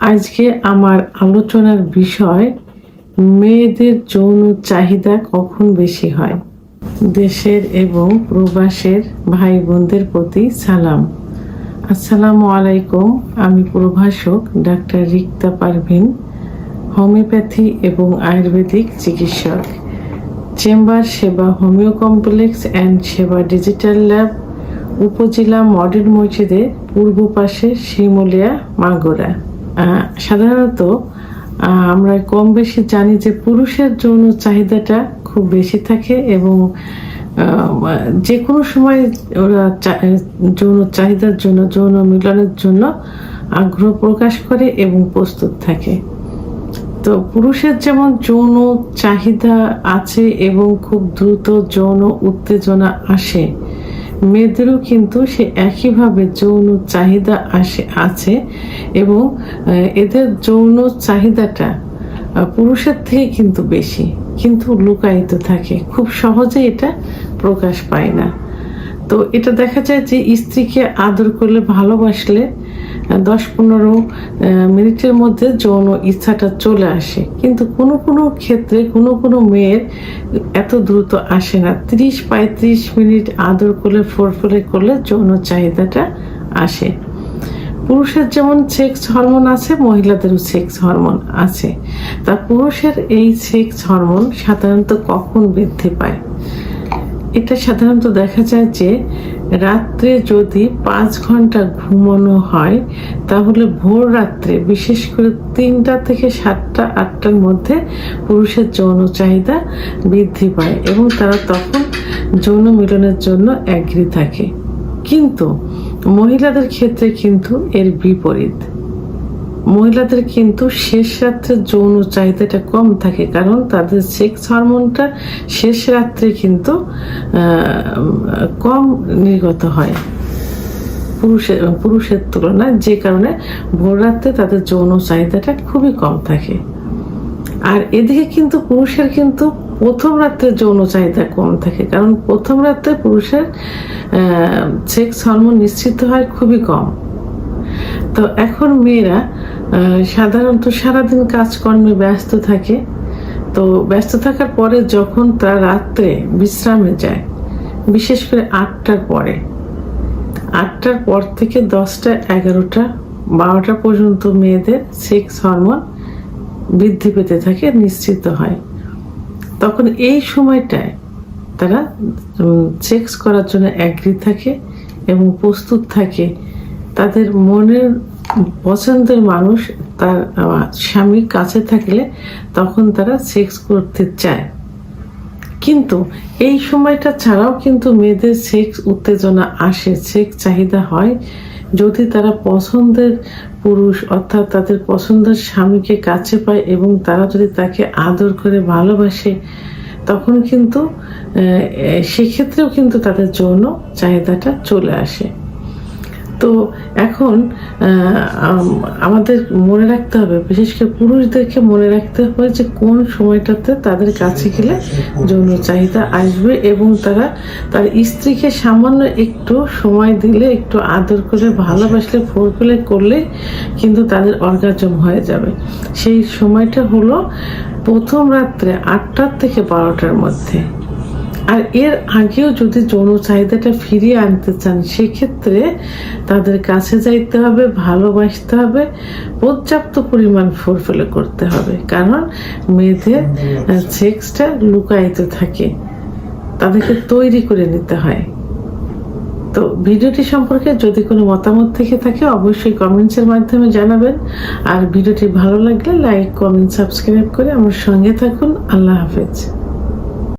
আজকে আমার আলোচনার বিষয় মেয়েদের যৌন চাহিদা কখন বেশি হয়। দেশের এবং প্রবাসের ভাই বোনদের প্রতি সালাম। আসসালামু আলাইকুম। আমি প্রভাষক ডাক্তার রিক্তা পারভিন, হোমিওপ্যাথি এবং আয়ুর্বেদিক চিকিৎসক, চেম্বার সেবা হোমিও কমপ্লেক্স অ্যান্ড সেবা ডিজিটাল ল্যাব, উপজেলা মডেল মসজিদের পূর্ব পাশে শিমুলিয়া, মাগুরা। সাধারণত আমরা কম বেশি জানি যে পুরুষের যৌন চাহিদাটা খুব বেশি থাকে এবং যে কোনো সময় ওরা যৌন চাহিদার জন্য, যৌন মিলনের জন্য আগ্রহ প্রকাশ করে এবং প্রস্তুত থাকে। তো পুরুষের যেমন যৌন চাহিদা আছে এবং খুব দ্রুত যৌন উত্তেজনা আসে, মেয়েদেরও কিন্তু সে একইভাবে যৌন চাহিদা আছে এবং এদের যৌন চাহিদাটা পুরুষের থেকে কিন্তু বেশি, কিন্তু লুকায়িত থাকে, খুব সহজে এটা প্রকাশ পায় না। তো এটা দেখা যায় যে স্ত্রীকে আদর করলে, ভালোবাসলে 10-15 মিনিটের মধ্যে যৌন ইচ্ছাটা চলে আসে, কিন্তু কোনো কোনো ক্ষেত্রে কোনো মেয়ের এত দ্রুত আসে না। 30-35 মিনিট আদর করলে, ফোরপ্লে করলে যৌন চাহিদাটা আসে। পুরুষের যেমন সেক্স হরমোন আছে, মহিলাদেরও সেক্স হরমোন আছে। তা পুরুষের এই সেক্স হরমোন সাধারণত কখন বৃদ্ধি পায়? এটা সাধারণত দেখা যায় যে রাত্রে যদি 5 ঘন্টা ঘুমানো হয়, তাহলে ভোর রাত্রে, বিশেষ করে 3টা থেকে 7টা-8টার মধ্যে পুরুষের যৌন চাহিদা বৃদ্ধি পায় এবং তারা তখন যৌন মিলনের জন্য অ্যাগ্রি থাকে। কিন্তু মহিলাদের ক্ষেত্রে কিন্তু এর বিপরীত। মহিলাদের কিন্তু শেষ রাত্রে যৌন চাহিদাটা কম থাকে, কারণ তাদের সেক্স হরমোনটা শেষ রাত্রে কিন্তু কম নির্গত হয় পুরুষের তুলনায়, যে কারণে ভোর রাত্রে তাদের যৌন চাহিদাটা খুবই কম থাকে। আর এদিকে কিন্তু পুরুষের কিন্তু প্রথম রাত্রে যৌন চাহিদা কম থাকে, কারণ প্রথম রাত্রে পুরুষের সেক্স হরমোন নিশ্চিত হয় খুবই কম। তো এখন মেয়েরা সাধারণত সারাদিন কাজকর্মে ব্যস্ত থাকে। তো ব্যস্ত থাকার পরে যখন তারা রাত্রে বিশ্রামে যায়, বিশেষ করে 8টার পরে, 8টার পর থেকে 10টা, 11টা, 12টা পর্যন্ত মেয়েদের সেক্স হরমোন বৃদ্ধি পেতে থাকে, নিশ্চিত হয়। তখন এই সময়টায় তারা সেক্স করার জন্য অ্যাগ্রি থাকে এবং প্রস্তুত থাকে। তাদের মনের পছন্দের মানুষ, তার স্বামী কাছে থাকলে তখন তারা সেক্স করতে চায়। কিন্তু এই সময়টা ছাড়াও কিন্তু মেয়েদের সেক্স উত্তেজনা আসে, সেক্স চাহিদা হয়, যদি তারা পছন্দের পুরুষ অর্থাৎ তাদের পছন্দের স্বামীকে কাছে পায় এবং তারা যদি তাকে আদর করে ভালোবাসে, তখন কিন্তু সেক্ষেত্রেও কিন্তু তাদের যৌন চাহিদাটা চলে আসে। তো এখন আমাদের মনে রাখতে হবে, বিশেষ করে পুরুষদেরকে মনে রাখতে হবে যে কোন সময়টাতে তাদের কাছে গেলে যৌন চাহিদা আসবে এবং তারা তার স্ত্রীকে সামান্য একটু সময় দিলে, একটু আদর করে ভালোবাসলে, ফোরপ্লে করলে কিন্তু তাদের অর্গাজম হয়ে যাবে। সেই সময়টা হলো প্রথম রাত্রে 8টার থেকে 12টার মধ্যে। আর এর আগেও যদি যৌন চাহিদাটা ফিরিয়ে আনতে চান, সেক্ষেত্রে তাদের কাছে যাইতে হবে, ভালোবাসতে হবে, পর্যাপ্ত পরিমাণ ফোরপ্লে করতে হবে, কারণ মেয়েদের সেক্সটা লুকায়িত থাকে, তাদেরকে তৈরি করে নিতে হয়। তো ভিডিওটি সম্পর্কে যদি কোনো মতামত থেকে থাকে অবশ্যই কমেন্টসের মাধ্যমে জানাবেন। আর ভিডিওটি ভালো লাগলে লাইক, কমেন্ট, সাবস্ক্রাইব করে আমার সঙ্গে থাকুন। আল্লাহ হাফেজ।